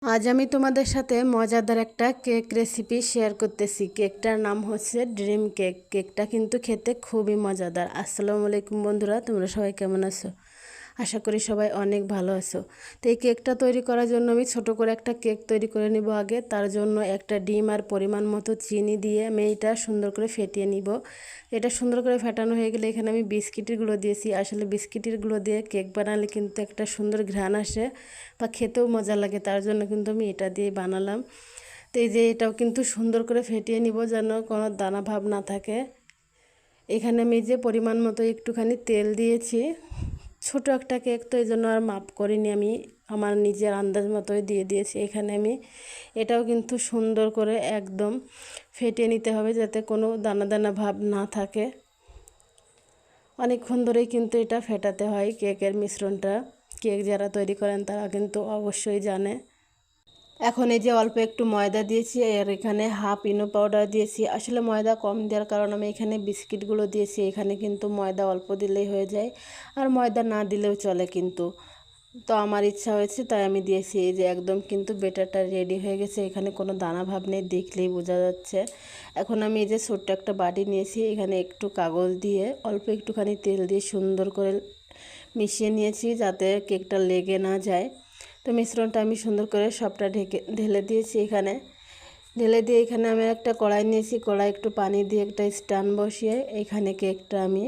আজ আমি তোমাদের সাথে মজাদার একটা কেক রেসিপি শেয়ার করতেছি। কেকটার নাম হচ্ছে ড্রিম কেক। কেকটা কিন্তু খেতে খুবই মজাদার। আসসালামু আলাইকুম বন্ধুরা, তোমরা সবাই কেমন আছো? আশা করি সবাই অনেক ভালো আছো। তো এই কেকটা তৈরি করার জন্য আমি ছোট করে একটা কেক তৈরি করে নিব আগে। তার জন্য একটা ডিম আর পরিমাণ মতো চিনি দিয়ে আমি এটা সুন্দর করে ফেটিয়ে নিব। এটা সুন্দর করে ফেটানো হয়ে গেলে এখানে আমি বিস্কিটের গুঁড়ো দিয়েছি। আসলে বিস্কিটের গুঁড়ো দিয়ে কেক বানালে কিন্তু একটা সুন্দর ঘ্রাণ আসে বা খেতেও মজা লাগে, তার জন্য কিন্তু আমি এটা দিয়ে বানালাম। তো এই যে এটাও কিন্তু সুন্দর করে ফেটিয়ে নিব যেন কোনো দানা ভাব না থাকে। এখানে আমি যে পরিমাণ মতো একটুখানি তেল দিয়েছি। ছোট একটা কেক তো এই জন্য আর মাপ করিনি, আমি আমার নিজের আন্দাজ মতোই দিয়ে দিয়েছি। এখানে আমি এটাও কিন্তু সুন্দর করে একদম ফেটিয়ে নিতে হবে যাতে কোনো দানা দানা ভাব না থাকে। অনেকক্ষণ ধরেই কিন্তু এটা ফেটাতে হয় কেকের মিশ্রণটা। কেক যারা তৈরি করেন তারা কিন্তু অবশ্যই জানে। এখন এই যে অল্প একটু ময়দা দিয়েছি আর এখানে হাফ ইনো পাউডার দিয়েছি। আসলে ময়দা কম দেওয়ার কারণে আমি এখানে বিস্কিটগুলো দিয়েছি। এখানে কিন্তু ময়দা অল্প দিলেই হয়ে যায়, আর ময়দা না দিলেও চলে কিন্তু। তো আমার ইচ্ছা হয়েছে তাই আমি দিয়েছি। এই যে একদম কিন্তু বেটারটা রেডি হয়ে গেছে, এখানে কোনো দানা ভাব নেই, দেখলেই বোঝা যাচ্ছে। এখন আমি এই যে ছোট্ট একটা বাটি নিয়েছি, এখানে একটু কাগজ দিয়ে অল্প একটুখানি তেল দিয়ে সুন্দর করে মিশিয়ে নিয়েছি যাতে কেকটা লেগে না যায়। তো মিশ্রণটা আমি সুন্দর করে সবটা ঢেলে দিয়েছি। ঢেলে দিয়ে এখানে আমি একটা কড়াই নিয়েছি। কড়াই একটু পানি দিয়ে একটা স্ট্যান্ড বসিয়ে এখানে কেকটা আমি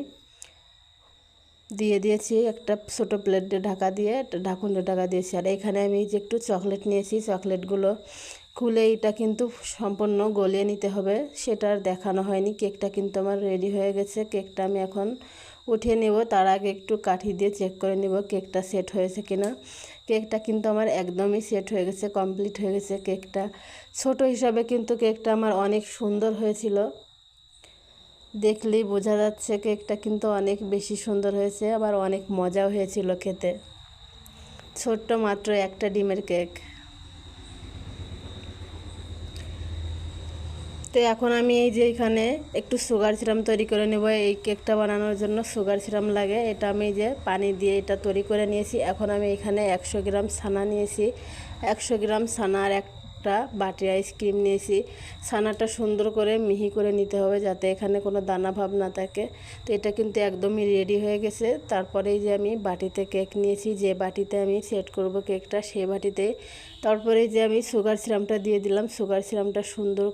দিয়ে দিয়েছি। একটা ছোটো প্লেটে ঢাকা দিয়ে ঢাকুন ঢাকা দিয়েছি। আর এখানে আমি যে একটু চকলেট নিয়েছি, চকলেটগুলো খুলে এটা কিন্তু সম্পূর্ণ গলিয়ে নিতে হবে, সেটা আর দেখানো হয়নি। কেকটা কিন্তু আমার রেডি হয়ে গেছে। কেকটা আমি এখন উঠিয়ে নেব। তার আগে একটু কাঠি দিয়ে চেক করে নেব কেকটা সেট হয়েছে কিনা। কেকটা কিন্তু আমার একদমই সেট হয়ে গেছে, কমপ্লিট হয়ে গেছে। কেকটা ছোট হিসাবে কিন্তু কেকটা আমার অনেক সুন্দর হয়েছিল। দেখলেই বোঝা যাচ্ছে কেকটা কিন্তু অনেক বেশি সুন্দর হয়েছে, আবার অনেক মজাও হয়েছিল খেতে। ছোট্ট মাত্র একটা ডিমের কেক। তো এখন আমি এই যে এখানে একটু সুগার সিরাপ তৈরি করে নেব। এই কেকটা বানানোর জন্য সুগার সিরাপ লাগে। এটা আমি যে পানি দিয়ে এটা তৈরি করে নিয়েছি। এখন আমি এখানে 100 গ্রাম ছানা নিয়েছি। 100 গ্রাম ছানা আর একটা বাটি আইসক্রিম নিয়েছি। ছানাটা সুন্দর করে মিহি করে নিতে হবে যাতে এখানে কোনো দানা ভাব না থাকে। তো এটা কিন্তু একদমই রেডি হয়ে গেছে। তারপরে এই যে আমি বাটিতে কেক নিয়েছি, যে বাটিতে আমি সেট করব কেকটা সেই বাটিতে। তারপরে যে আমি সুগার সিরাপটা দিয়ে দিলাম। সুগার সিরাপটা সুন্দর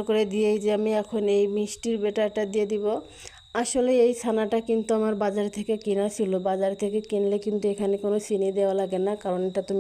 করে দিয়ে এই যে আমি এখন এই মিষ্টির ব্যাটারটা দিয়ে দিব। আসলে এই ছানাটা কিন্তু আমার বাজার থেকে কেনা ছিল। বাজার থেকে কিনলে কিন্তু এখানে কোনো চিনি দেওয়া লাগে না, কারণ এটা তো